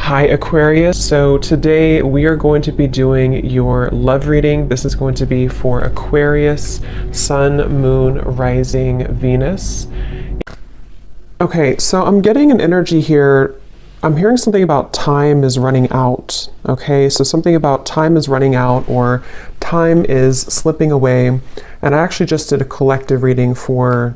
Hi Aquarius, so today we are going to be doing your love reading. This is going to be for Aquarius, Sun, Moon, Rising, Venus. Okay, so I'm getting an energy here. I'm hearing something about time is running out. Okay, so something about time is running out or time is slipping away. And I actually just did a collective reading for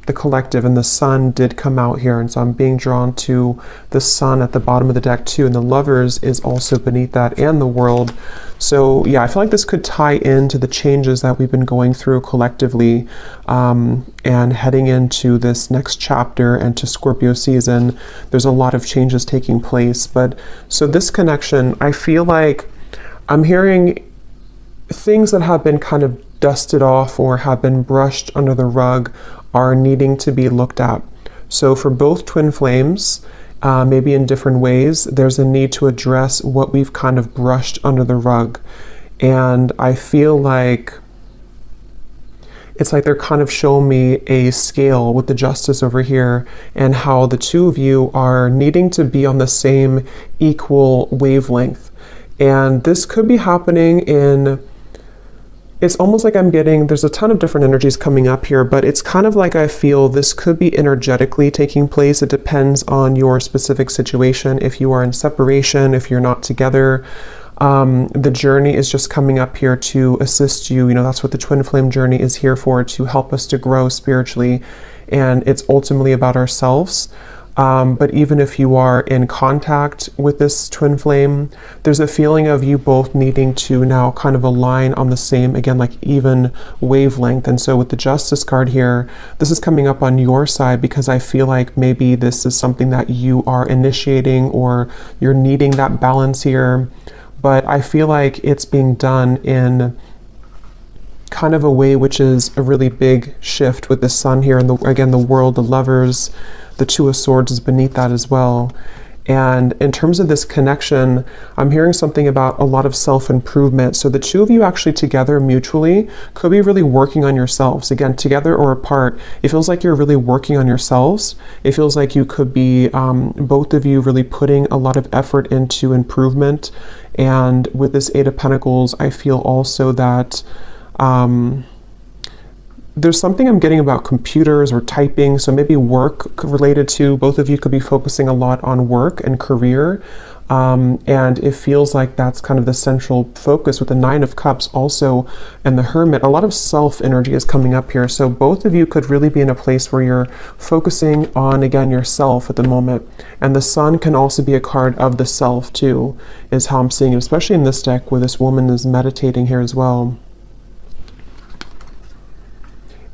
the collective, and the sun did come out here, and so I'm being drawn to the sun at the bottom of the deck too, and the lovers is also beneath that, and the world. So yeah, I feel like this could tie into the changes that we've been going through collectively, and heading into this next chapter and to Scorpio season. There's a lot of changes taking place, but so this connection, I feel like I'm hearing things that have been kind of dusted off or have been brushed under the rug are needing to be looked at. So for both twin flames, maybe in different ways, there's a need to address what we've kind of brushed under the rug. And I feel like it's like they're kind of showing me a scale with the justice over here and how the two of you are needing to be on the same equal wavelength. And this could be happening in, it's almost like I'm getting, there's a ton of different energies coming up here, but it's kind of like I feel this could be energetically taking place. It depends on your specific situation. If you are in separation, if you're not together, the journey is just coming up here to assist you. You know, that's what the twin flame journey is here for, to help us to grow spiritually. And it's ultimately about ourselves. But even if you are in contact with this twin flame, there's a feeling of you both needing to now kind of align on the same, again, like even wavelength. And so with the Justice card here, this is coming up on your side because I feel like maybe this is something that you are initiating or you're needing that balance here. But I feel like it's being done in kind of a way which is a really big shift with the sun here. And again, the world, the lovers, the Two of Swords is beneath that as well. And in terms of this connection, I'm hearing something about a lot of self-improvement. So the two of you actually together mutually could be really working on yourselves. Again, together or apart, it feels like you're really working on yourselves. It feels like you could be, both of you really putting a lot of effort into improvement. And with this Eight of Pentacles, I feel also that there's something I'm getting about computers or typing, so maybe work related to, both of you could be focusing a lot on work and career, and it feels like that's kind of the central focus with the Nine of Cups also, and the Hermit. A lot of self energy is coming up here, so both of you could really be in a place where you're focusing on, again, yourself at the moment. And the Sun can also be a card of the self too, is how I'm seeing it, especially in this deck where this woman is meditating here as well.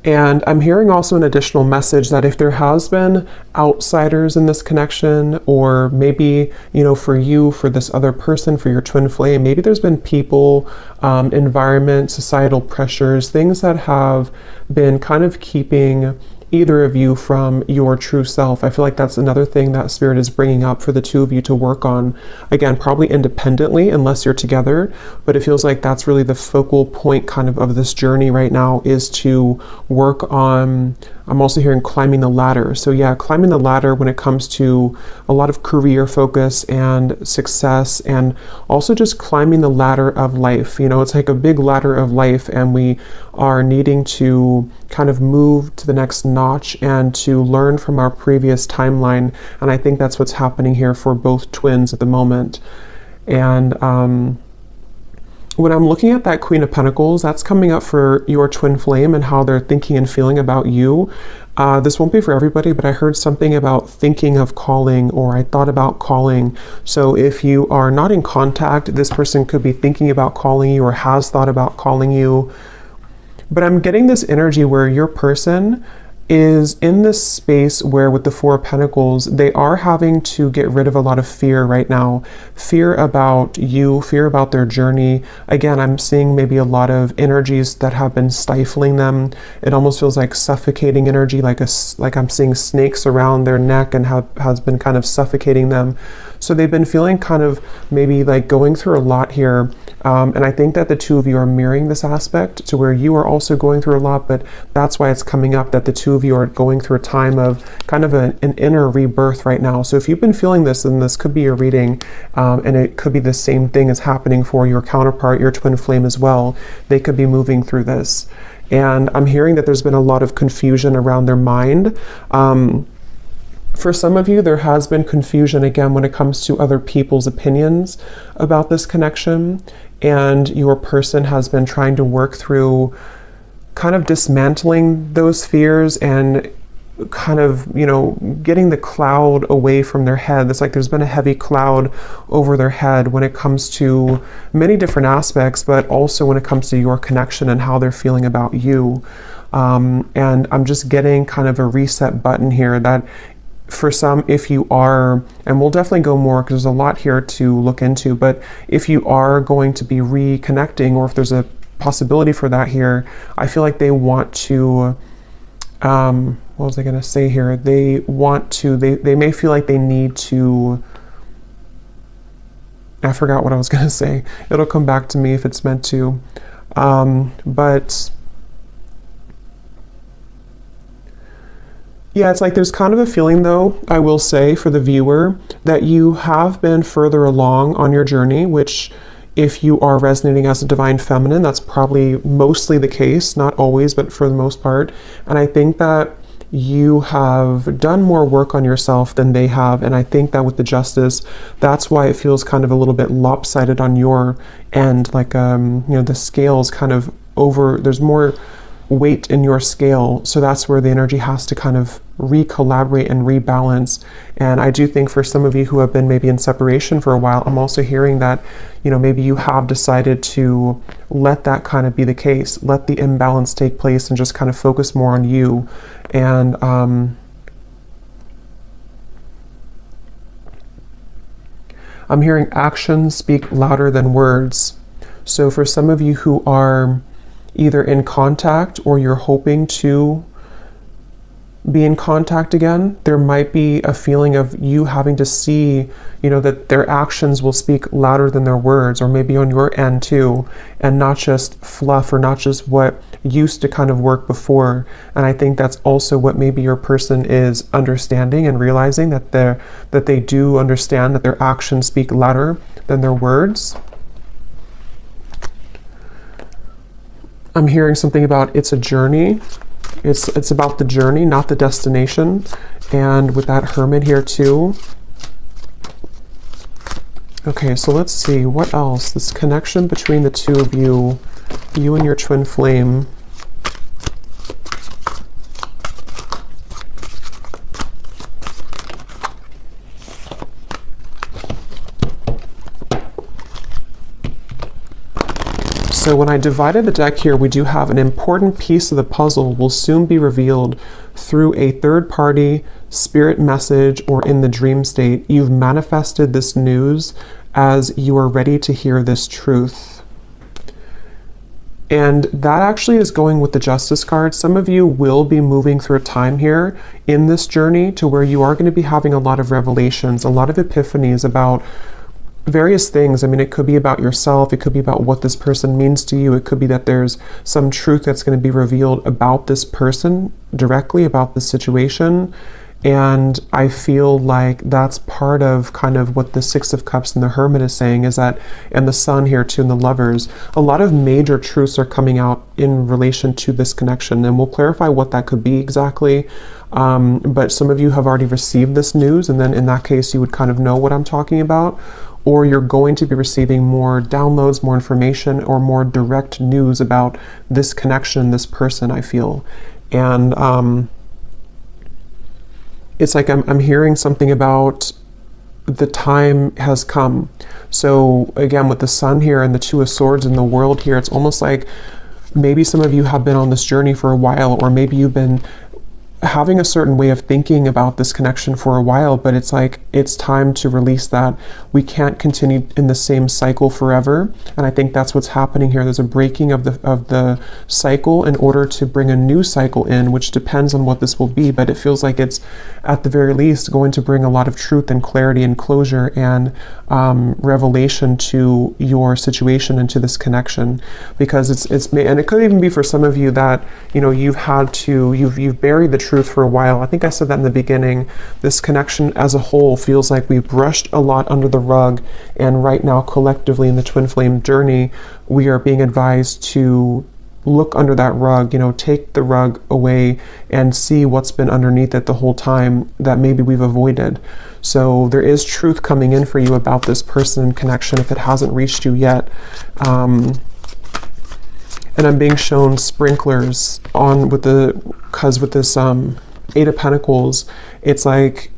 And I'm hearing also an additional message that if there has been outsiders in this connection, or maybe, you know, for you, for this other person, for your twin flame, maybe there's been people, environment, societal pressures, things that have been kind of keeping either of you from your true self. I feel like that's another thing that Spirit is bringing up for the two of you to work on. Again, probably independently unless you're together, but it feels like that's really the focal point kind of this journey right now, is to work on, I'm also hearing climbing the ladder. So yeah, climbing the ladder when it comes to a lot of career focus and success, and also just climbing the ladder of life. You know, it's like a big ladder of life, and we are needing to kind of move to the next notch and to learn from our previous timeline. And I think that's what's happening here for both twins at the moment. And when I'm looking at that Queen of Pentacles, that's coming up for your twin flame and how they're thinking and feeling about you. This won't be for everybody, but I heard something about thinking of calling, or I thought about calling. So if you are not in contact, this person could be thinking about calling you or has thought about calling you. But I'm getting this energy where your person is in this space where, with the Four of Pentacles, they are having to get rid of a lot of fear right now. Fear about you, fear about their journey. Again, I'm seeing maybe a lot of energies that have been stifling them. It almost feels like suffocating energy, like I'm seeing snakes around their neck and has been kind of suffocating them. So they've been feeling kind of maybe like going through a lot here. And I think that the two of you are mirroring this aspect to where you are also going through a lot, but that's why it's coming up that the two two of you are going through a time of kind of an inner rebirth right now. So if you've been feeling this, then this could be your reading, and it could be the same thing as happening for your counterpart, your twin flame as well. They could be moving through this. And I'm hearing that there's been a lot of confusion around their mind. For some of you, there has been confusion again when it comes to other people's opinions about this connection, and your person has been trying to work through kind of dismantling those fears and kind of, you know, getting the cloud away from their head. It's like there's been a heavy cloud over their head when it comes to many different aspects, but also when it comes to your connection and how they're feeling about you. And I'm just getting kind of a reset button here that for some, if you are, and we'll definitely go more because there's a lot here to look into, but if you are going to be reconnecting, or if there's a possibility for that here, I feel like they want to, what was I going to say here? They want to, they may feel like they need to, I forgot what I was going to say. It'll come back to me if it's meant to. But yeah, it's like there's kind of a feeling though, I will say for the viewer, that you have been further along on your journey, which if you are resonating as a divine feminine, that's probably mostly the case, not always, but for the most part. And I think that you have done more work on yourself than they have. And I think that with the justice, that's why it feels kind of a little bit lopsided on your end. Like, you know, the scale's kind of over, there's more weight in your scale. So that's where the energy has to kind of re-collaborate and rebalance. And I do think for some of you who have been maybe in separation for a while, I'm also hearing that, you know, maybe you have decided to let that kind of be the case, let the imbalance take place and just kind of focus more on you. And I'm hearing actions speak louder than words. So for some of you who are either in contact or you're hoping to be in contact again, there might be a feeling of you having to see, you know, that their actions will speak louder than their words, or maybe on your end too, and not just fluff or not just what used to kind of work before. And I think that's also what maybe your person is understanding and realizing, that they do understand that their actions speak louder than their words. I'm hearing something about it's a journey. It's about the journey, not the destination. And with that Hermit here too. Okay, so let's see what else. This connection between the two of you, you and your twin flame. So when I divided the deck here, we do have an important piece of the puzzle will soon be revealed through a third-party spirit message or in the dream state. You've manifested this news as you are ready to hear this truth. And that actually is going with the Justice card. Some of you will be moving through a time here in this journey to where you are going to be having a lot of revelations, a lot of epiphanies about various things. I mean, it could be about yourself, it could be about what this person means to you, it could be that there's some truth that's going to be revealed about this person directly, about the situation. And I feel like that's part of kind of what the Six of Cups and the Hermit is saying, is that, and the Sun here too, and the Lovers, a lot of major truths are coming out in relation to this connection, and we'll clarify what that could be exactly. But some of you have already received this news, and then in that case you would kind of know what I'm talking about, or you're going to be receiving more downloads, more information, or more direct news about this connection, this person, I feel. And it's like I'm hearing something about the time has come. So again, with the Sun here and the Two of Swords in the World here, it's almost like maybe some of you have been on this journey for a while, or maybe you've been having a certain way of thinking about this connection for a while, but it's like it's time to release that. We can't continue in the same cycle forever, and I think that's what's happening here. There's a breaking of the cycle in order to bring a new cycle in, which depends on what this will be, but it feels like it's at the very least going to bring a lot of truth and clarity and closure and revelation to your situation and to this connection, because it's and it could even be for some of you that, you know, you've buried the truth for a while. I think I said that in the beginning. This connection as a whole feels like we've brushed a lot under the rug, and right now collectively in the twin flame journey, we are being advised to look under that rug, you know, take the rug away and see what's been underneath it the whole time that maybe we've avoided. So there is truth coming in for you about this person and connection if it hasn't reached you yet. And I'm being shown sprinklers on with this Eight of Pentacles, it's like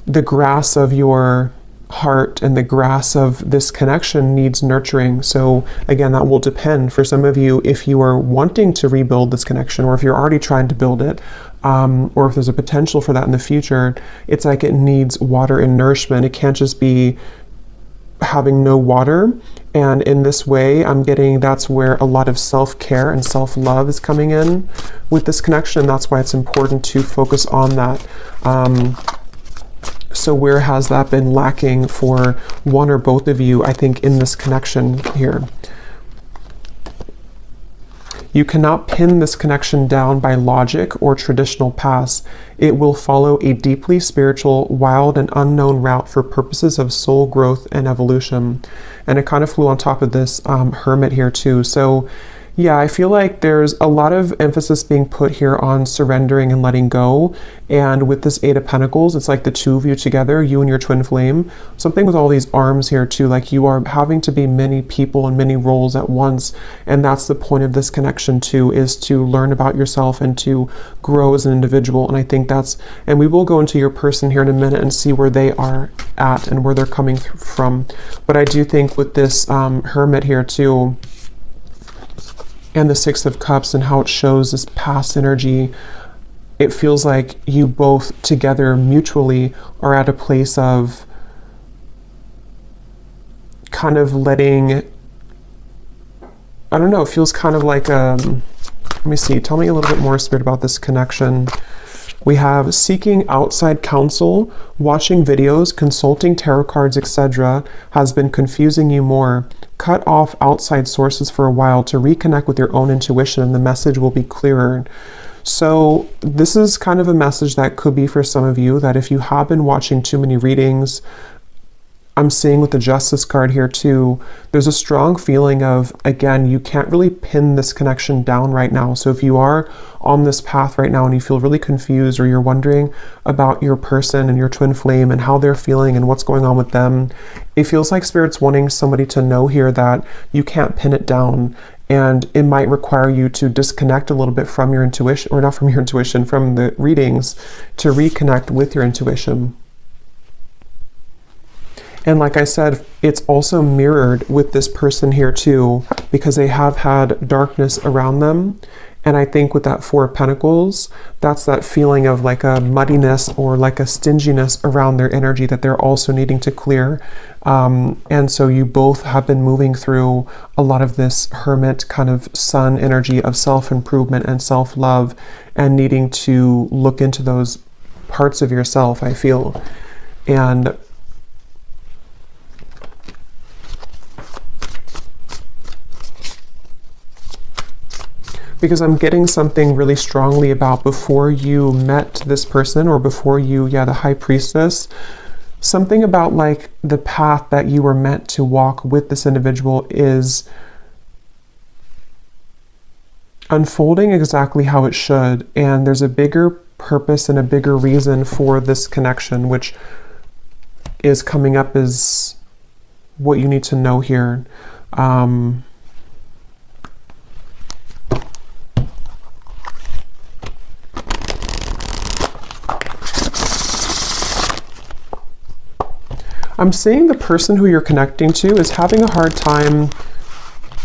the grass of your heart and the grass of this connection needs nurturing. So again, that will depend for some of you if you are wanting to rebuild this connection, or if you're already trying to build it, or if there's a potential for that in the future. It's like it needs water and nourishment. It can't just be having no water. And in this way, I'm getting that's where a lot of self-care and self-love is coming in with this connection. And that's why it's important to focus on that. So where has that been lacking for one or both of you, I think, in this connection here? You cannot pin this connection down by logic or traditional paths. It will follow a deeply spiritual, wild, and unknown route for purposes of soul growth and evolution. And it kind of flew on top of this Hermit here too. So yeah, I feel like there's a lot of emphasis being put here on surrendering and letting go. And with this Eight of Pentacles, it's like the two of you together, you and your twin flame. Something with all these arms here too, like you are having to be many people and many roles at once. And that's the point of this connection too, is to learn about yourself and to grow as an individual. And I think that's, and we will go into your person here in a minute and see where they are at and where they're coming from. But I do think with this Hermit here too, and the Six of Cups and how it shows this past energy, it feels like you both together mutually are at a place of kind of letting, I don't know, it feels kind of like, let me see, tell me a little bit more, Spirit, about this connection. We have seeking outside counsel, watching videos, consulting tarot cards, etc. has been confusing you more. Cut off outside sources for a while to reconnect with your own intuition, and the message will be clearer. So this is kind of a message that could be for some of you, that if you have been watching too many readings, I'm seeing with the Justice card here too, there's a strong feeling of, again, you can't really pin this connection down right now. So if you are on this path right now and you feel really confused, or you're wondering about your person and your twin flame and how they're feeling and what's going on with them, it feels like Spirit's wanting somebody to know here that you can't pin it down. And it might require you to disconnect a little bit from your intuition, or not from your intuition, from the readings, to reconnect with your intuition. And like I said, it's also mirrored with this person here too, because they have had darkness around them. And I think with that Four of Pentacles, that's that feeling of like a muddiness or like a stinginess around their energy that they're also needing to clear. And so you both have been moving through a lot of this Hermit kind of sun energy of self-improvement and self-love, and needing to look into those parts of yourself, I feel. And because I'm getting something really strongly about before you met this person, or before you, the High Priestess, something about like the path that you were meant to walk with this individual is unfolding exactly how it should. And there's a bigger purpose and a bigger reason for this connection, which is coming up as what you need to know here. I'm seeing the person who you're connecting to is having a hard time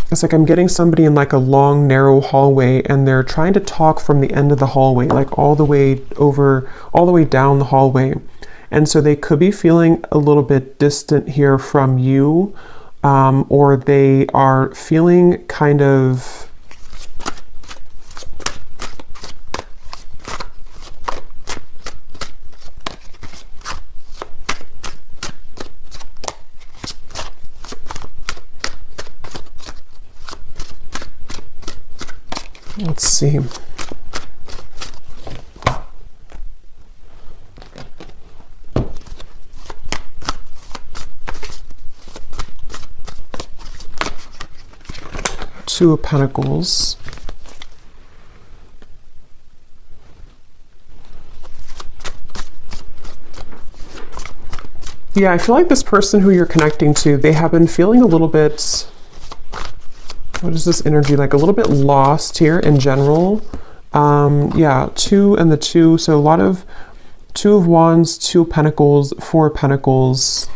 It's like I'm getting somebody in like a long, narrow hallway, and they're trying to talk from the end of the hallway, like all the way over, all the way down the hallway. And so they could be feeling a little bit distant here from you, or they are feeling kind of, let's see. Two of Pentacles. Yeah, I feel like this person who you're connecting to, they have been feeling a little bit, what is this energy like? A little bit lost here in general. Yeah, 2 and the 2. So a lot of 2 of Wands, 2 of Pentacles, 4 of Pentacles.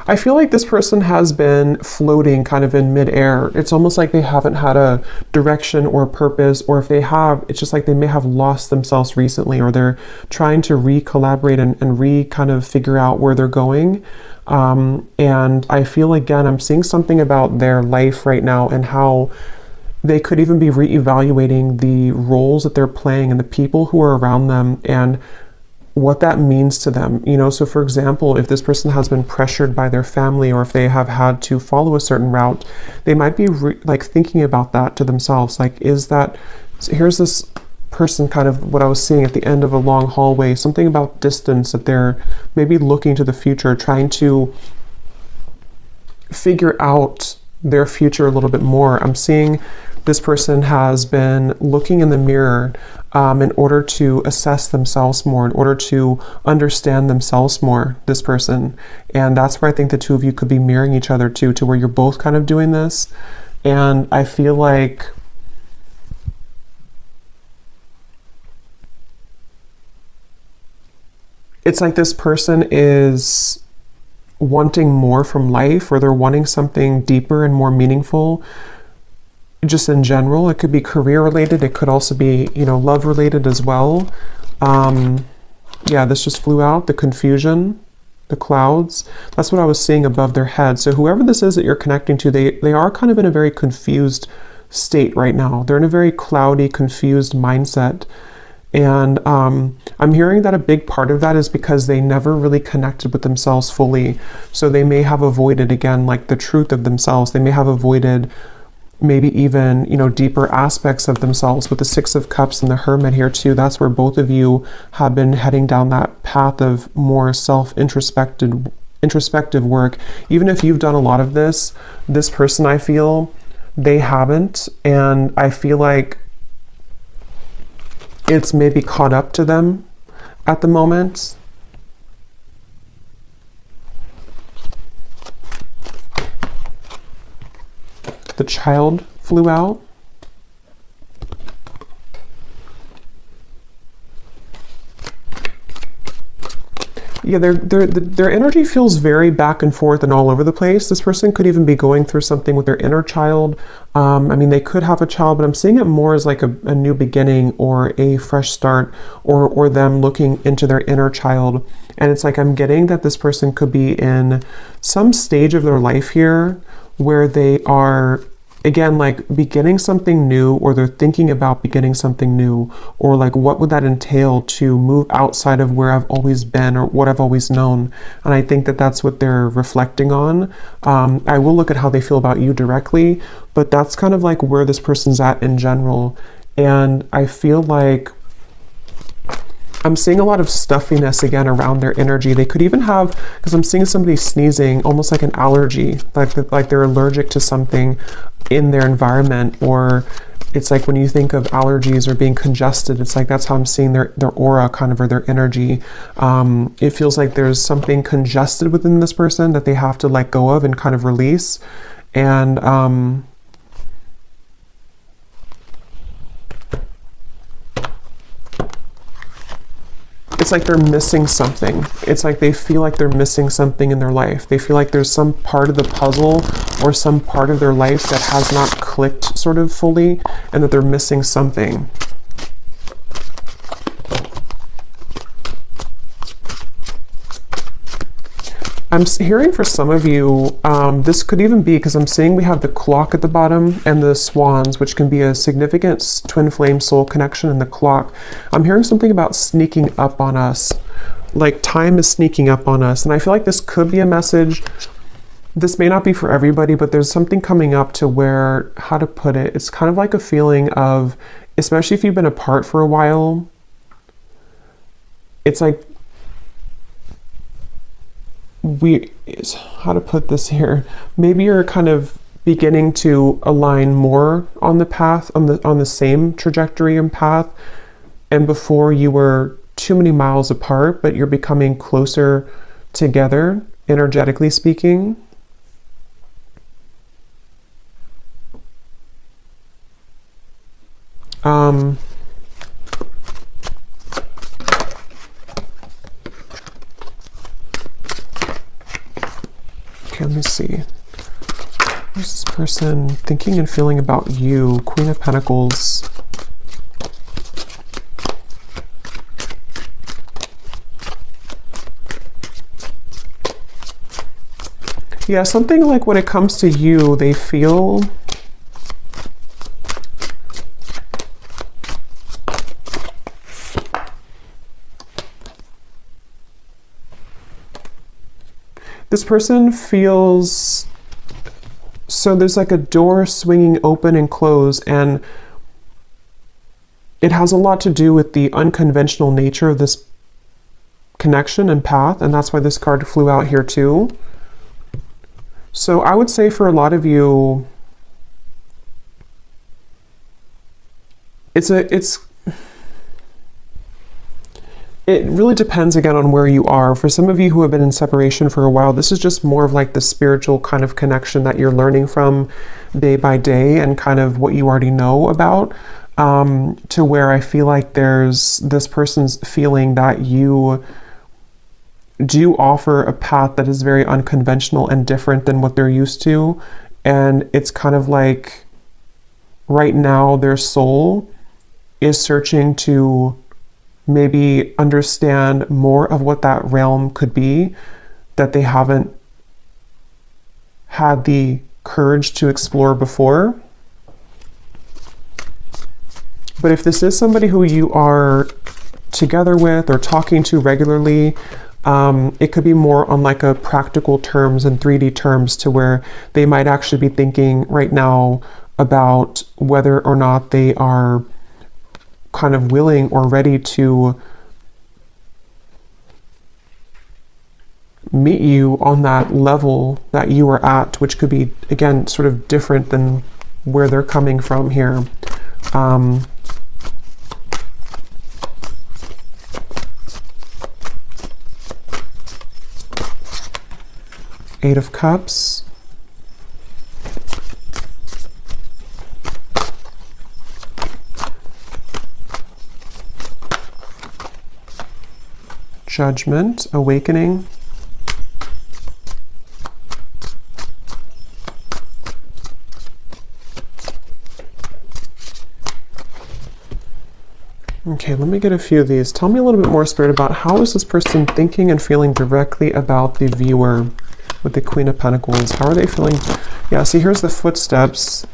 I feel like this person has been floating kind of in midair. It's almost like they haven't had a direction or a purpose, or if they have, it's just like they may have lost themselves recently, or they're trying to re-collaborate and kind of figure out where they're going. And I feel, again, I'm seeing something about their life right now and how they could even be re-evaluating the roles that they're playing and the people who are around them and what that means to them. You know, so for example, if this person has been pressured by their family, or if they have had to follow a certain route, they might be like thinking about that to themselves. Like, is that, so here's this person, kind of what I was seeing at the end of a long hallway, something about distance, that they're maybe looking to the future, trying to figure out their future a little bit more. I'm seeing this person has been looking in the mirror in order to assess themselves more, in order to understand themselves more, this person. And that's where I think the two of you could be mirroring each other too, to where you're both kind of doing this. And I feel like it's like this person is wanting more from life, or they're wanting something deeper and more meaningful. Just in general, it could be career related. It could also be, you know, love related as well. Yeah, this just flew out, the confusion, the clouds. That's what I was seeing above their head. So whoever this is that you're connecting to, they are kind of in a very confused state right now. They're in a very cloudy, confused mindset. And I'm hearing that a big part of that is because they never really connected with themselves fully. So they may have avoided, again, like the truth of themselves. They may have avoided maybe even, you know, deeper aspects of themselves. With the 6 of Cups and the Hermit here too, that's where both of you have been heading down that path of more introspective work. Even if you've done a lot of this person, I feel, they haven't. And I feel like it's maybe caught up to them at the moment. The Child flew out. Yeah, their energy feels very back and forth and all over the place. This person could even be going through something with their inner child. I mean, they could have a child, but I'm seeing it more as like a new beginning or a fresh start, or them looking into their inner child. And it's like I'm getting that this person could be in some stage of their life here where they are, again, like beginning something new, or they're thinking about beginning something new, or like what would that entail to move outside of where I've always been or what I've always known. And I think that that's what they're reflecting on. I will look at how they feel about you directly, but that's kind of like where this person's at in general. And I feel like I'm seeing a lot of stuffiness again around their energy. They could even have, because I'm seeing somebody sneezing, almost like an allergy, like they're allergic to something in their environment. Or it's like when you think of allergies or being congested, it's like that's how I'm seeing their aura kind of, or their energy. It feels like there's something congested within this person that they have to let go of and kind of release. And it's like they're missing something. It's like they feel like they're missing something in their life. They feel like there's some part of the puzzle or some part of their life that has not clicked sort of fully, and that they're missing something. I'm hearing for some of you, this could even be because I'm seeing we have the clock at the bottom and the swans, which can be a significant twin flame soul connection in the clock. I'm hearing something about sneaking up on us, like time is sneaking up on us. And I feel like this could be a message. This may not be for everybody, but there's something coming up to where, how to put it, it's kind of like a feeling of, especially if you've been apart for a while, it's like, how to put this here, maybe you're kind of beginning to align more on the path, on the same trajectory and path, and before you were too many miles apart, but you're becoming closer together, energetically speaking. Okay, let me see. What's this person thinking and feeling about you? Queen of Pentacles. Yeah, something like when it comes to you, they feel this person feels, so there's like a door swinging open and close, and it has a lot to do with the unconventional nature of this connection and path, and that's why this card flew out here too. So I would say for a lot of you, it really depends again on where you are. For some of you who have been in separation for a while, this is just more of like the spiritual kind of connection that you're learning from day by day and kind of what you already know about, to where I feel like there's this person's feeling that you do offer a path that is very unconventional and different than what they're used to. And it's kind of like right now their soul is searching to maybe understand more of what that realm could be that they haven't had the courage to explore before. But if this is somebody who you are together with or talking to regularly, it could be more on like a practical terms and 3D terms, to where they might actually be thinking right now about whether or not they are kind of willing or ready to meet you on that level that you are at, which could be, again, sort of different than where they're coming from here. Eight of Cups. Judgment, Awakening. Okay, let me get a few of these. Tell me a little bit more, Spirit, about how is this person thinking and feeling directly about the viewer with the Queen of Pentacles? How are they feeling? Yeah, see, here's the footsteps.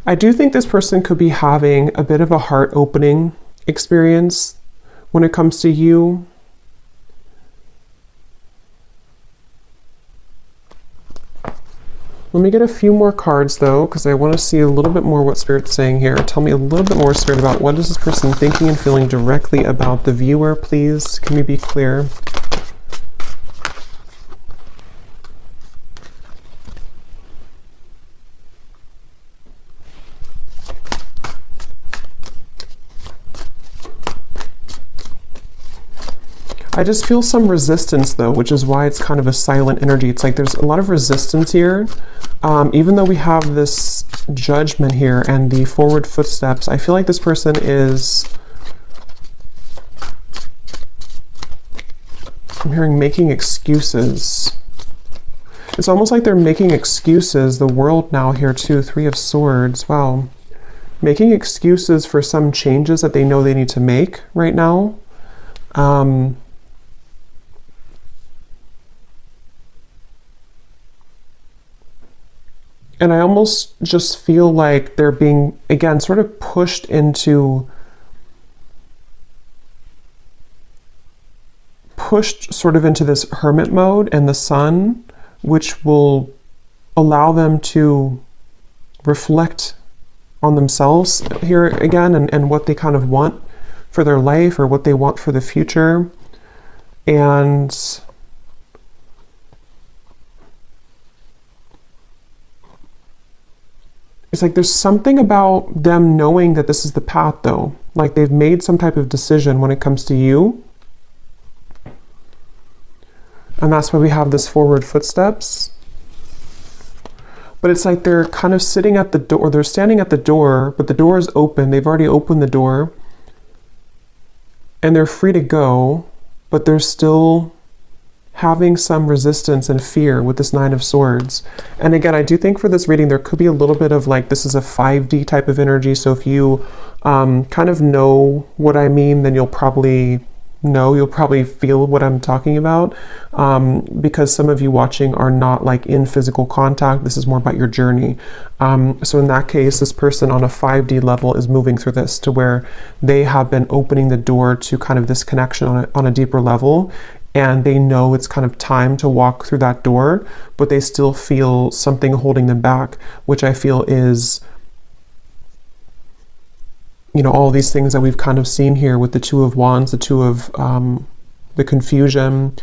I do think this person could be having a bit of a heart-opening experience when it comes to you. Let me get a few more cards though, because I want to see a little bit more what Spirit's saying here. Tell me a little bit more, Spirit, about what is this person thinking and feeling directly about the viewer, please. Can we be clear? I just feel some resistance though, which is why it's kind of a silent energy. It's like there's a lot of resistance here. Even though we have this judgment here and the forward footsteps, I feel like this person is, I'm hearing making excuses. It's almost like they're making excuses. The world now here too, 3 of Swords. Wow. Making excuses for some changes that they know they need to make right now. And I almost just feel like they're being, again, sort of pushed sort of into this hermit mode and the Sun, which will allow them to reflect on themselves here again, and what they kind of want for their life or what they want for the future. And it's like there's something about them knowing that this is the path though. Like they've made some type of decision when it comes to you. And that's why we have this forward footsteps. But it's like they're kind of sitting at the door, they're standing at the door, but the door is open. They've already opened the door. And they're free to go, but they're still having some resistance and fear with this 9 of Swords. And again, I do think for this reading, there could be a little bit of like, this is a 5D type of energy. So if you kind of know what I mean, then you'll probably feel what I'm talking about, because some of you watching are not like in physical contact. This is more about your journey. So in that case, this person on a 5D level is moving through this to where they have been opening the door to kind of this connection on a deeper level. And they know it's kind of time to walk through that door, but they still feel something holding them back, which I feel is, you know, all these things that we've kind of seen here with the 2 of Wands, the 2 of the confusion.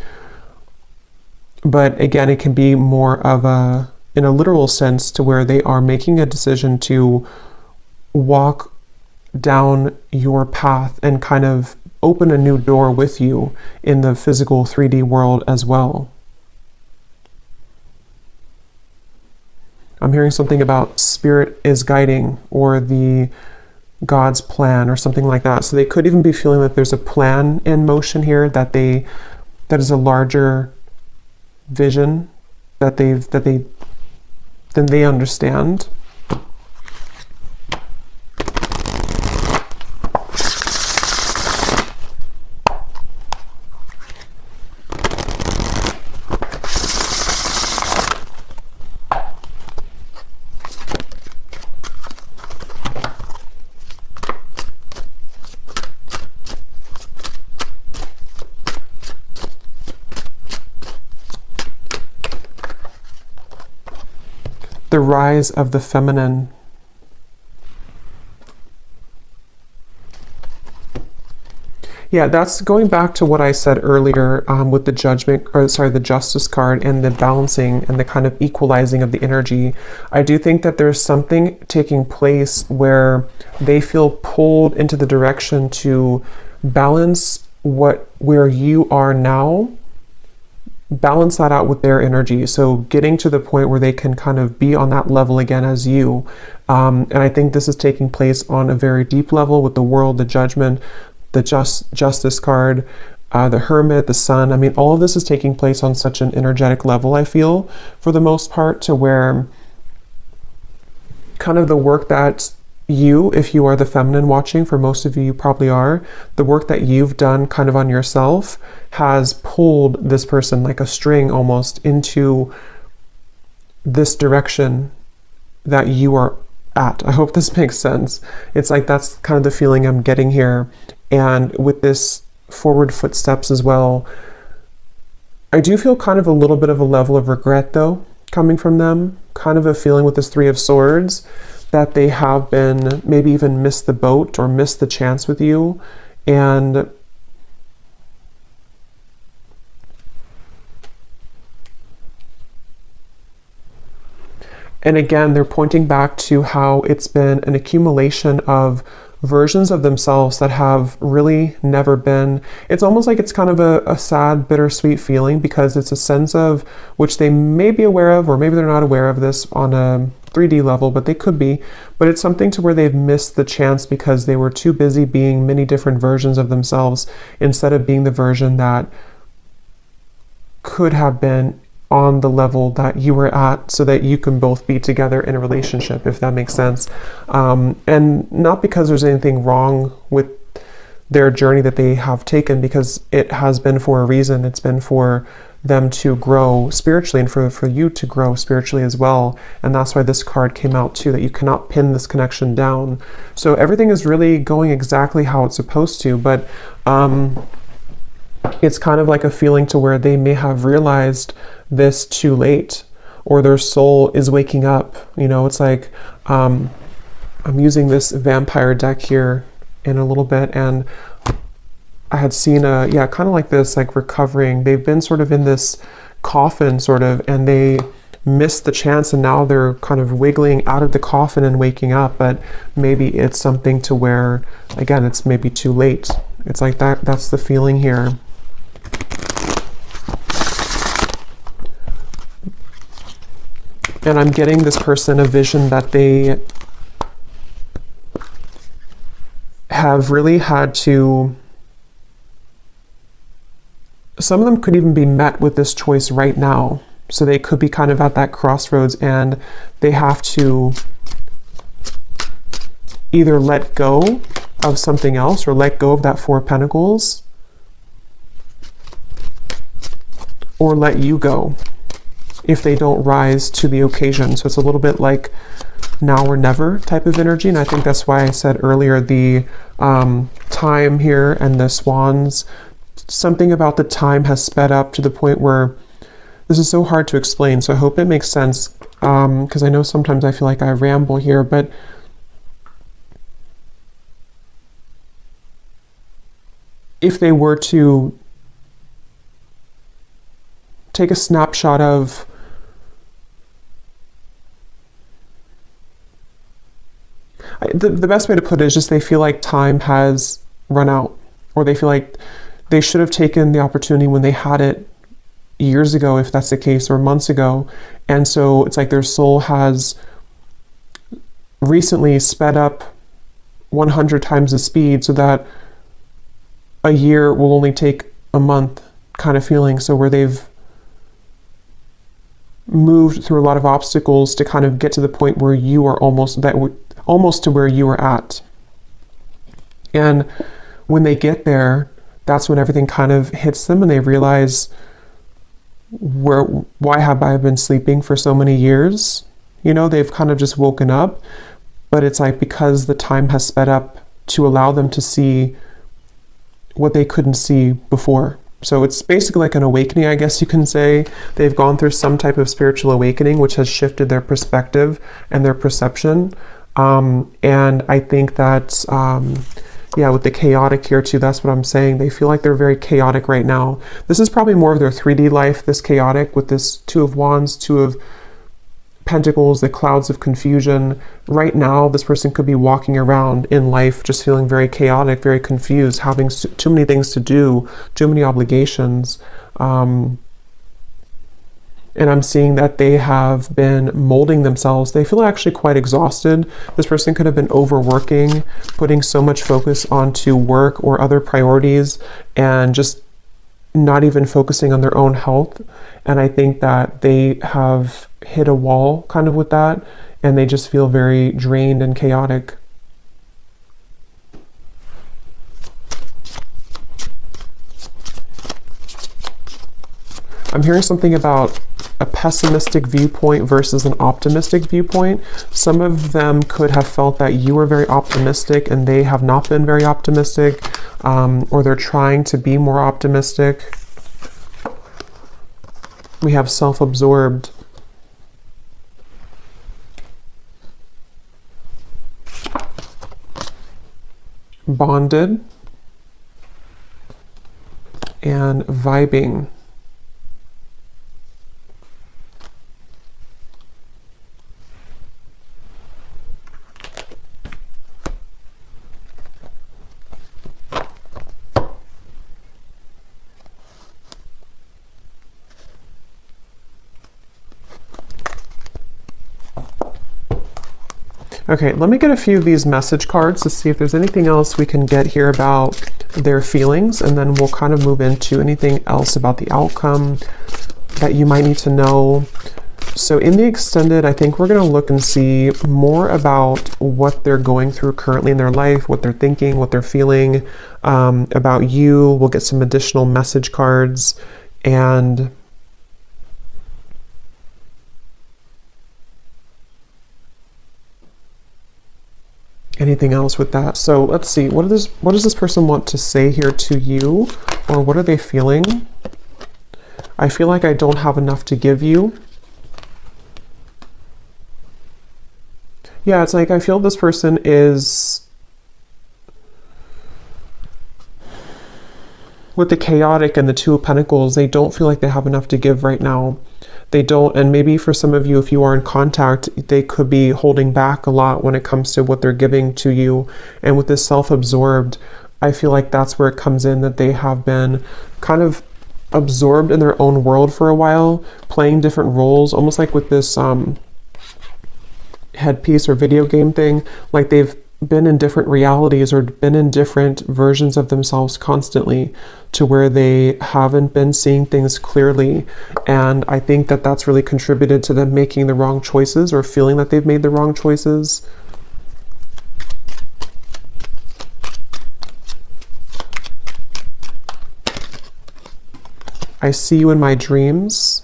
But again, it can be more of a, in a literal sense, to where they are making a decision to walk down your path and kind of open a new door with you in the physical 3D world as well. I'm hearing something about spirit is guiding, or the God's plan, or something like that. So they could even be feeling that there's a plan in motion here, that is a larger vision that they understand. The rise of the feminine. Yeah, that's going back to what I said earlier with the judgment, or sorry, the justice card and the balancing and the kind of equalizing of the energy. I do think that there's something taking place where they feel pulled into the direction to balance where you are now, balance that out with their energy. So getting to the point where they can kind of be on that level again as you. And I think this is taking place on a very deep level with the World, the Judgment, the Justice card, the Hermit, the Sun. I mean, all of this is taking place on such an energetic level, I feel, for the most part, to where kind of the work that you, if you are the feminine watching, for most of you, you probably are, the work that you've done kind of on yourself has pulled this person like a string almost into this direction that you are at. I hope this makes sense. It's like that's kind of the feeling I'm getting here. And with this forward footsteps as well, I do feel kind of a little bit of a level of regret though, coming from them, kind of a feeling with this 3 of Swords, that they have been maybe even missed the boat or missed the chance with you. And again, they're pointing back to how it's been an accumulation of versions of themselves that have really never been. It's almost like it's kind of a sad, bittersweet feeling, because it's a sense of which they may be aware of, or maybe they're not aware of this on a 3D level, but they could be. But it's something to where they've missed the chance because they were too busy being many different versions of themselves instead of being the version that could have been on the level that you were at, so that you can both be together in a relationship, if that makes sense. And not because there's anything wrong with their journey that they have taken, because it has been for a reason. It's been for them to grow spiritually, and for you to grow spiritually as well. And that's why this card came out too, that you cannot pin this connection down. So everything is really going exactly how it's supposed to, but it's kind of like a feeling to where they may have realized this too late, or their soul is waking up. You know, it's like, I'm using this vampire deck here in a little bit, and I had seen kind of like this, like recovering. They've been sort of in this coffin sort of, and they missed the chance, and now they're kind of wiggling out of the coffin and waking up. But maybe it's something to where, again, it's maybe too late. It's like that's the feeling here. And I'm getting this person a vision that they have really had to, some of them could even be met with this choice right now. So they could be kind of at that crossroads, and they have to either let go of something else, or let go of that Four of Pentacles, or let you go if they don't rise to the occasion. So it's a little bit like now or never type of energy. And I think that's why I said earlier the time here and the swans, something about the time has sped up to the point where this is so hard to explain. So I hope it makes sense, because I know sometimes I feel like I ramble here, but if they were to take a snapshot of the best way to put it is just they feel like time has run out, or they feel like they should have taken the opportunity when they had it years ago, if that's the case, or months ago. And so it's like their soul has recently sped up 100 times the speed, so that a year will only take a month kind of feeling. So where they've moved through a lot of obstacles to kind of get to the point where you are almost to where you were at. And when they get there, that's when everything kind of hits them, and they realize, why have I been sleeping for so many years? You know, they've kind of just woken up, but it's like because the time has sped up to allow them to see what they couldn't see before. So it's basically like an awakening, I guess you can say. They've gone through some type of spiritual awakening, which has shifted their perspective and their perception. And I think that, with the chaotic here too, that's what I'm saying. They feel like they're very chaotic right now. This is probably more of their 3D life, this chaotic, with this Two of Wands, Two of Pentacles, the clouds of confusion. Right now, this person could be walking around in life just feeling very chaotic, very confused, having too many things to do, too many obligations. And I'm seeing that they have been molding themselves. They feel actually quite exhausted. This person could have been overworking, putting so much focus onto work or other priorities, and just not even focusing on their own health. And I think that they have hit a wall kind of with that, and they just feel very drained and chaotic. I'm hearing something about a pessimistic viewpoint versus an optimistic viewpoint. Some of them could have felt that you were very optimistic and they have not been very optimistic, or they're trying to be more optimistic. We have self-absorbed. Bonded. And vibing. Okay, let me get a few of these message cards to see if there's anything else we can get here about their feelings, and then we'll kind of move into anything else about the outcome that you might need to know. So in the extended, I think we're going to look and see more about what they're going through currently in their life, what they're thinking, what they're feeling about you. We'll get some additional message cards, and anything else with that. So let's see, what does this person want to say here to you, or what are they feeling? I feel like I don't have enough to give you. Yeah, it's like I feel this person is, with the chaotic and the Two of Pentacles, they don't feel like they have enough to give right now. They don't, and maybe for some of you, if you are in contact, they could be holding back a lot when it comes to what they're giving to you. And with this self-absorbed, I feel like that's where it comes in, that they have been kind of absorbed in their own world for a while, playing different roles, almost like with this headpiece or video game thing, like they've been in different realities or been in different versions of themselves constantly, to where they haven't been seeing things clearly. And I think that that's really contributed to them making the wrong choices, or feeling that they've made the wrong choices. I see you in my dreams.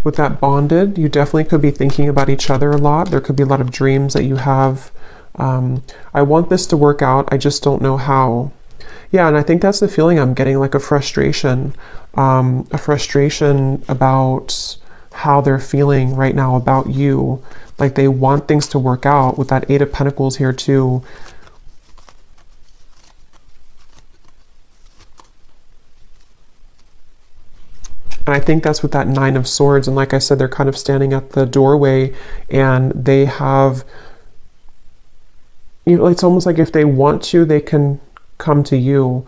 With that bonded, you definitely could be thinking about each other a lot. There could be a lot of dreams that you have. I want this to work out, I just don't know how. Yeah, and I think that's the feeling I'm getting, like a frustration about how they're feeling right now about you. Like they want things to work out, with that Eight of Pentacles here too. And I think that's with that Nine of Swords. And like I said, they're kind of standing at the doorway, and they have, you know, it's almost like if they want to, they can come to you.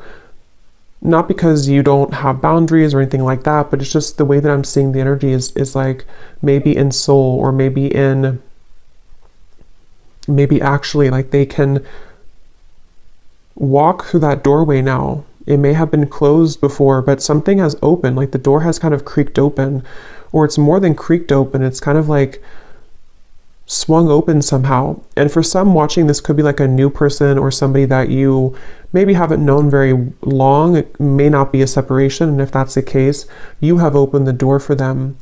Not because you don't have boundaries or anything like that, but it's just the way that I'm seeing the energy is like maybe in soul, or maybe actually like they can walk through that doorway now. It may have been closed before, but something has opened, like the door has kind of creaked open, or it's more than creaked open. It's kind of like swung open somehow. And for some watching, this could be like a new person, or somebody that you maybe haven't known very long. It may not be a separation. And if that's the case, you have opened the door for them.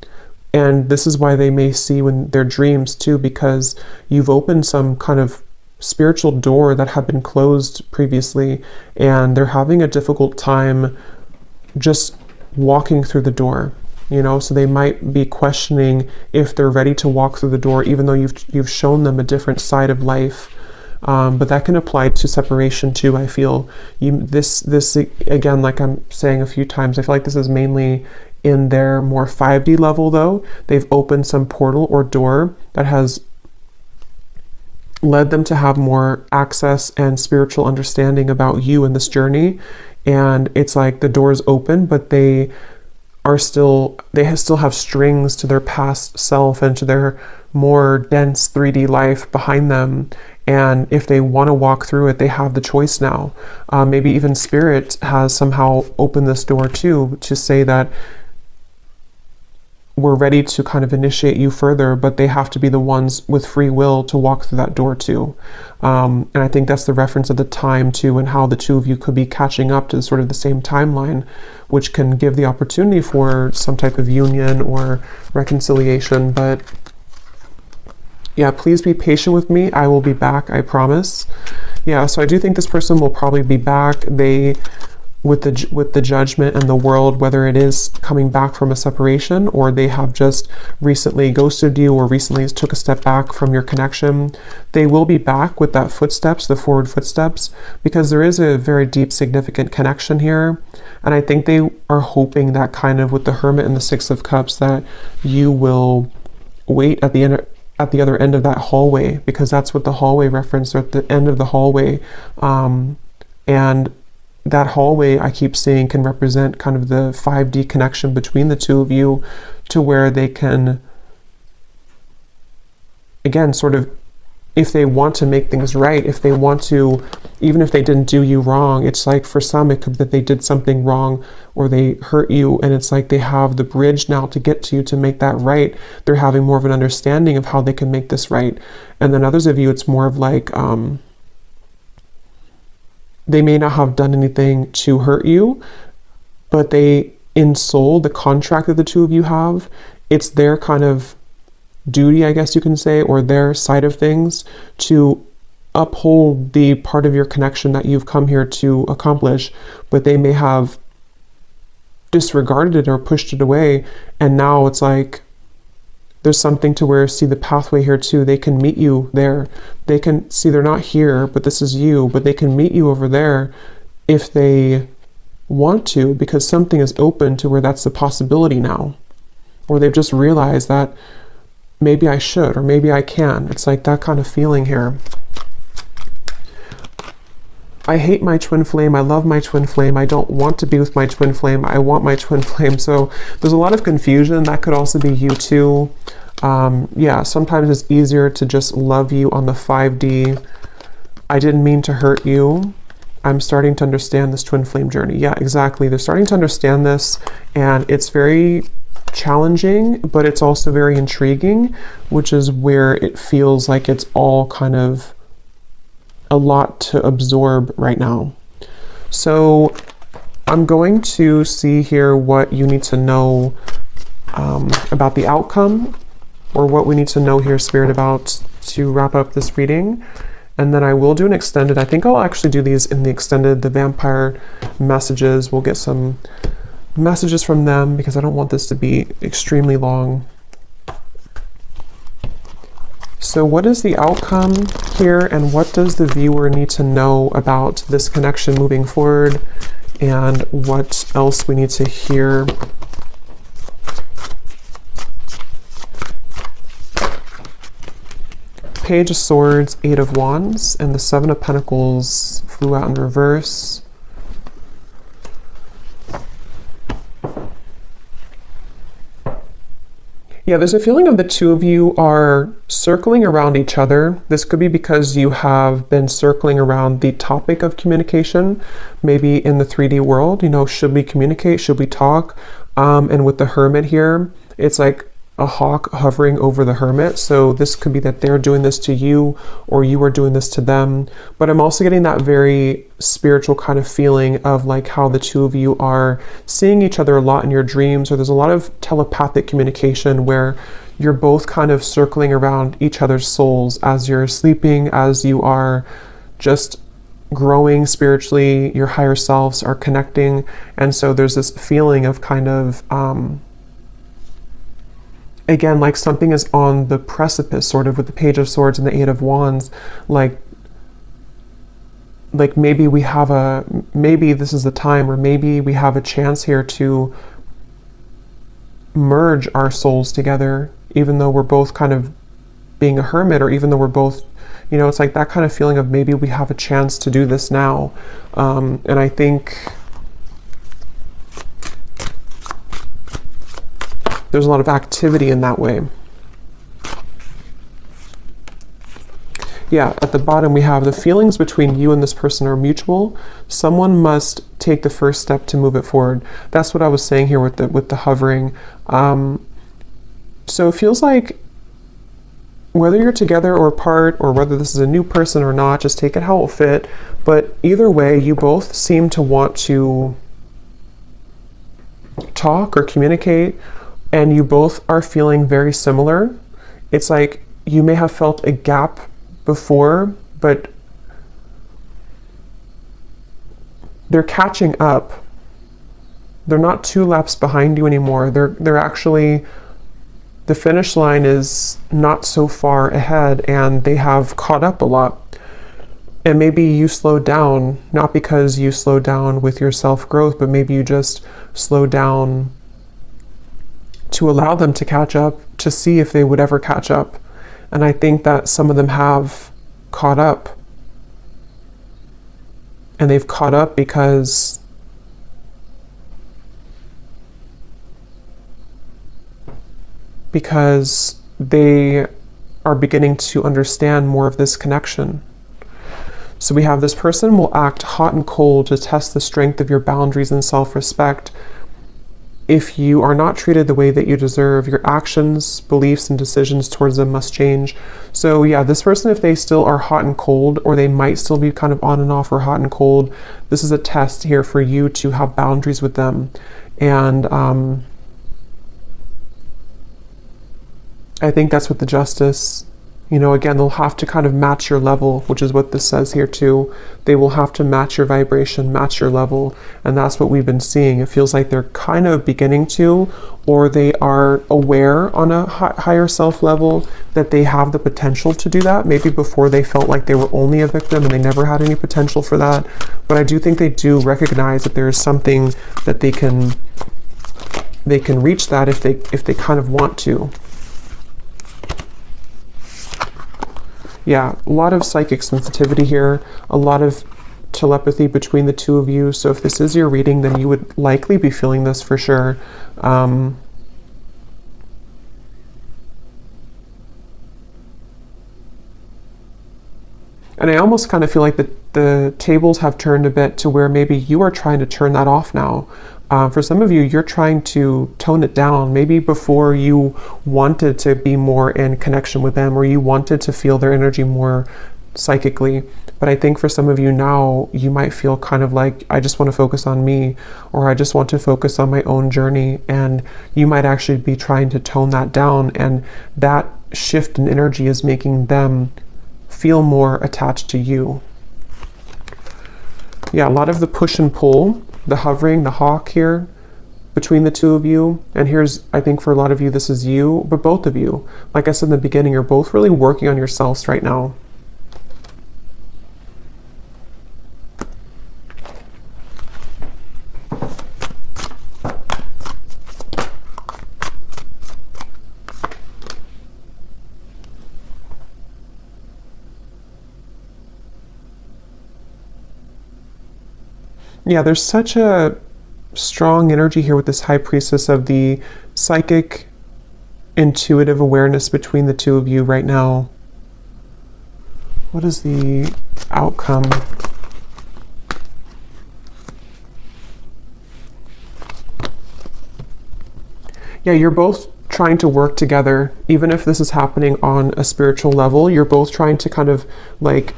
And this is why they may see you in their dreams too, because you've opened some kind of spiritual door that had been closed previously, and they're having a difficult time just walking through the door, you know. So they might be questioning if they're ready to walk through the door, even though you've shown them a different side of life. But that can apply to separation too. I feel this again, like I'm saying a few times, I feel like this is mainly in their more 5D level though. They've opened some portal or door that has led them to have more access and spiritual understanding about you in this journey. And it's like the door's open, but they still have strings to their past self and to their more dense 3D life behind them. And if they want to walk through it, they have the choice now. Maybe even Spirit has somehow opened this door too, to say that we're ready to kind of initiate you further, but they have to be the ones with free will to walk through that door too. And I think that's the reference of the time too, and how the two of you could be catching up to sort of the same timeline, which can give the opportunity for some type of union or reconciliation. But yeah, please be patient with me. I will be back, I promise. Yeah, so I do think this person will probably be back. They, with the Judgment and the World, whether it is coming back from a separation, or they have just recently ghosted you, or recently took a step back from your connection, they will be back with that footsteps, the forward footsteps, because there is a very deep, significant connection here. And I think they are hoping that, kind of with the Hermit and the Six of Cups, that you will wait at the other end of that hallway, because that's what the hallway reference, or at the end of the hallway. And that hallway, I keep saying, can represent kind of the 5D connection between the two of you, to where they can, again, sort of, if they want to make things right, if they want to, even if they didn't do you wrong, it's like for some it could be that they did something wrong or they hurt you, and it's like they have the bridge now to get to you to make that right. They're having more of an understanding of how they can make this right. And then others of you, it's more of like, they may not have done anything to hurt you, but they, in soul, the contract that the two of you have, it's their kind of duty, I guess you can say, or their side of things, to uphold the part of your connection that you've come here to accomplish, but they may have disregarded it or pushed it away. And now it's like there's something to where, see the pathway here too, they can meet you there. They can see they're not here, but this is you, but they can meet you over there if they want to, because something is open to where that's a possibility now. Or they've just realized that maybe I should, or maybe I can. It's like that kind of feeling here. I hate my twin flame. I love my twin flame. I don't want to be with my twin flame. I want my twin flame. So there's a lot of confusion. That could also be you too. Yeah, sometimes it's easier to just love you on the 5D. I didn't mean to hurt you. I'm starting to understand this twin flame journey. Yeah, exactly. They're starting to understand this, and it's very challenging, but it's also very intriguing, which is where it feels like it's all kind of a lot to absorb right now. So I'm going to see here what you need to know about the outcome, or what we need to know here, Spirit, about, to wrap up this reading. And then I will do an extended. I think I'll actually do these in the extended, the vampire messages. We'll get some messages from them because I don't want this to be extremely long. So what is the outcome here, and what does the viewer need to know about this connection moving forward, and what else we need to hear? Page of Swords, 8 of Wands, and the 7 of Pentacles flew out in reverse. Yeah, there's a feeling of the two of you are circling around each other. This could be because you have been circling around the topic of communication, maybe in the 3D world. You know, should we communicate? Should we talk? And with the Hermit here, it's like a hawk hovering over the Hermit. So this could be that they're doing this to you, or you are doing this to them. But I'm also getting that very spiritual kind of feeling of like how the two of you are seeing each other a lot in your dreams, or there's a lot of telepathic communication where you're both kind of circling around each other's souls as you're sleeping, as you are just growing spiritually, your higher selves are connecting. And so there's this feeling of kind of again, like something is on the precipice, sort of, with the Page of Swords and the 8 of Wands. Like maybe we have maybe this is the time, or maybe we have a chance here to merge our souls together, even though we're both kind of being a hermit, or even though we're both, you know, it's like that kind of feeling of maybe we have a chance to do this now. And I think there's a lot of activity in that way. Yeah, at the bottom we have the feelings between you and this person are mutual. Someone must take the first step to move it forward. That's what I was saying here with the hovering. So it feels like whether you're together or apart, or whether this is a new person or not, just take it how it will fit. But either way, you both seem to want to talk or communicate, and you both are feeling very similar. It's like you may have felt a gap before, but they're catching up. They're not 2 laps behind you anymore. They're actually, the finish line is not so far ahead, and they have caught up a lot. And maybe you slowed down, not because you slowed down with your self-growth, but maybe you just slowed down to allow them to catch up, to see if they would ever catch up. And I think that some of them have caught up. and they've caught up because they are beginning to understand more of this connection. So we have this person will act hot and cold to test the strength of your boundaries and self-respect. If you are not treated the way that you deserve, your actions, beliefs, and decisions towards them must change. So yeah, this person, if they still are hot and cold, or they might still be kind of on and off or hot and cold, this is a test here for you to have boundaries with them. And I think that's what the Justice, again, they'll have to kind of match your level, which is what this says here too. They will have to match your vibration, match your level, and that's what we've been seeing. It feels like they're kind of beginning to, or they are aware on a higher self level that they have the potential to do that. Maybe before they felt like they were only a victim and they never had any potential for that. But I do think they do recognize that there is something that they can reach that if they kind of want to. Yeah, a lot of psychic sensitivity here, a lot of telepathy between the two of you. So if this is your reading, then you would likely be feeling this for sure. And I almost kind of feel like the tables have turned a bit to where maybe you are trying to turn that off now. For some of you, you're trying to tone it down. Maybe before you wanted to be more in connection with them, or you wanted to feel their energy more psychically. But I think for some of you now, you might feel kind of like, I just want to focus on me, or I just want to focus on my own journey. And you might actually be trying to tone that down. And that shift in energy is making them feel more attached to you. Yeah, a lot of the push and pull, the hovering, the hawk here between the two of you. And here's, I think for a lot of you, this is you, but both of you, like I said in the beginning, you're both really working on yourselves right now. Yeah, there's such a strong energy here with this High Priestess of the psychic, intuitive awareness between the two of you right now. What is the outcome? Yeah, you're both trying to work together. Even if this is happening on a spiritual level, you're both trying to kind of like,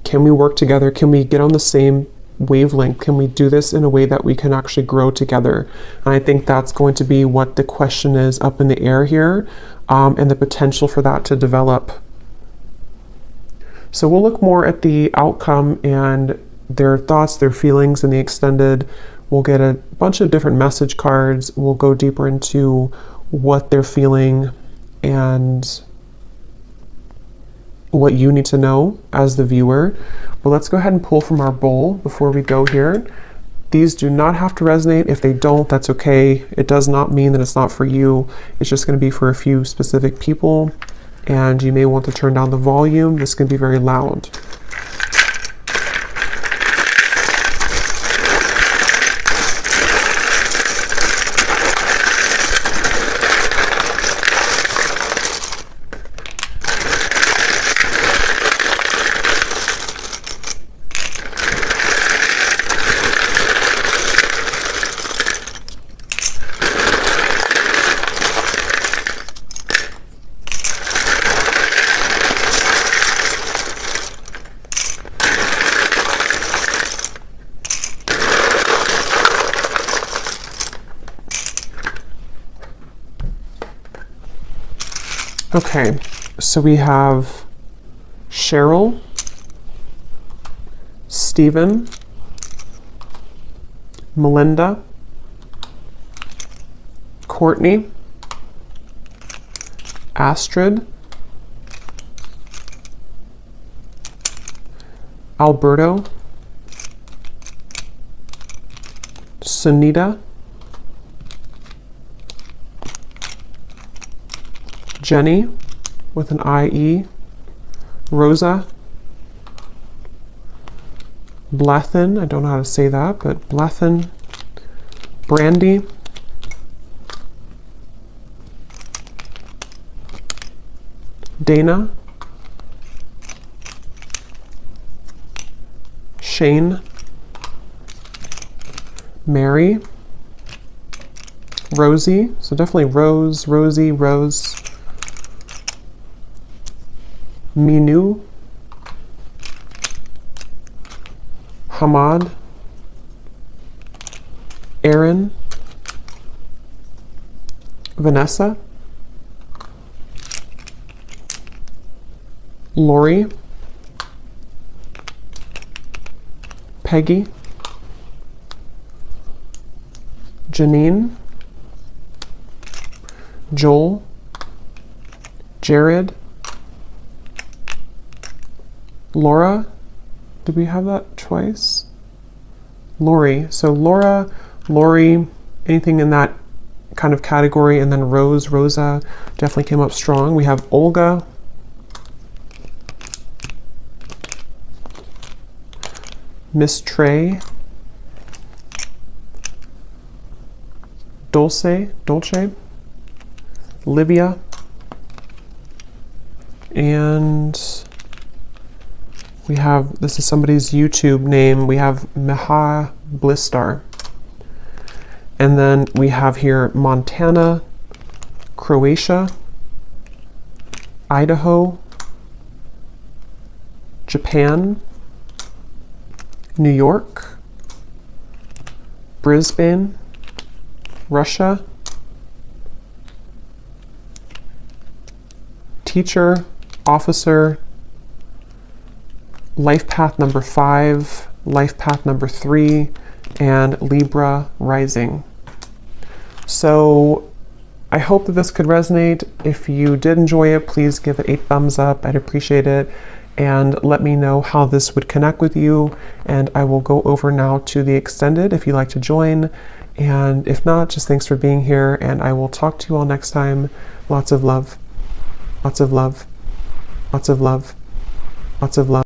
can we work together? Can we get on the same wavelength? Can we do this in a way that we can actually grow together? And I think that's going to be what the question is up in the air here, and the potential for that to develop. So we'll look more at the outcome and their thoughts, their feelings in the extended. We'll get a bunch of different message cards. We'll go deeper into what they're feeling and what you need to know as the viewer. But let's go ahead and pull from our bowl before we go here. These do not have to resonate. If they don't, that's okay. It does not mean that it's not for you. It's just going to be for a few specific people, and you may want to turn down the volume. This can be very loud. Okay, so we have Cheryl, Stephen, Melinda, Courtney, Astrid, Alberto, Sunita, Jenny with an IE, Rosa, Blethen, I don't know how to say that, but Blethen. Brandy. Dana. Shane. Mary. Rosie, so definitely Rose, Rosie, Rose. Minu. Hamad. Aaron. Vanessa. Lori. Peggy. Janine. Joel. Jared. Laura. Did we have that twice? Lori. So Laura, Lori, anything in that kind of category, and then Rose, Rosa definitely came up strong. We have Olga. Miss Trey. Dolce. Livia. And we have, this is somebody's YouTube name, we have Meha Blistar. And then we have here Montana, Croatia, Idaho, Japan, New York, Brisbane, Russia, teacher, officer, life path number 5, life path number 3, and Libra rising. So I hope that this could resonate. If you did enjoy it, please give it a thumbs up. I'd appreciate it. And let me know how this would connect with you. And I will go over now to the extended if you'd like to join. And if not, just thanks for being here. And I will talk to you all next time. Lots of love. Lots of love. Lots of love. Lots of love.